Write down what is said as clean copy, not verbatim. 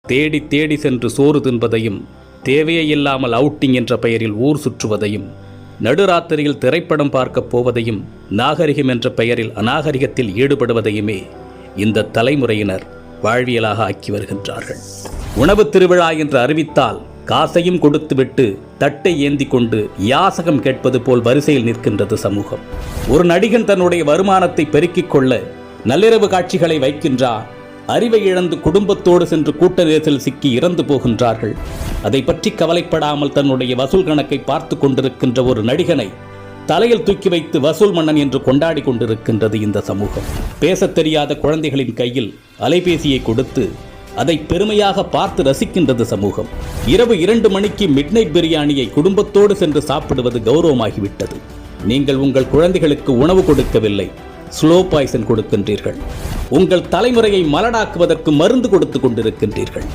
தேடி தேடி சென்று சோறு தின்பதையும், தேவையே இல்லாமல் அவுட்டிங் என்ற பெயரில் ஊர் சுற்றுவதையும், நடுராத்திரியில் திரைப்படம் பார்க்கப் போவதையும், நாகரிகம் என்ற பெயரில் அநாகரிகத்தில் ஈடுபடுவதையுமே இந்த தலைமுறையினர் வாழ்வியலாக ஆக்கி வருகின்றார்கள். உணவு திருவிழா என்று அறிவித்தால் காசையும் கொடுத்துவிட்டு தட்டை ஏந்தி கொண்டு யாசகம் கேட்பது போல் வரிசையில் நிற்கின்றது சமூகம். ஒரு நடிகன் தன்னுடைய வருமானத்தை பெருக்கிக் கொள்ள நள்ளிரவு காட்சிகளை வைக்கின்றார். அறிவை இழந்து குடும்பத்தோடு சென்று கூட்ட நெரிசலில் சிக்கி இறந்து போகின்றார்கள். அதை பற்றி கவலைப்படாமல் தன்னுடைய வசூல் கணக்கை பார்த்து கொண்டிருக்கின்ற ஒரு நடிகனை தலையில் தூக்கி வைத்து வசூல் மன்னன் என்று கொண்டாடி கொண்டிருக்கின்றது இந்த சமூகம். பேசத் தெரியாத குழந்தைகளின் கையில் அலைபேசியை கொடுத்து அதை பெருமையாக பார்த்து ரசிக்கின்றது சமூகம். இரவு 2 மணிக்கு மிட்நைட் பிரியாணியை குடும்பத்தோடு சென்று சாப்பிடுவது கௌரவமாகிவிட்டது. நீங்கள் உங்கள் குழந்தைகளுக்கு உணவு கொடுக்கவில்லை, ஸ்லோ பாய்சன் கொடுக்கின்றீர்கள். உங்கள் தலைமுறையை மலடாக்குவதற்கு மருந்து கொடுத்து கொண்டிருக்கின்றீர்கள்.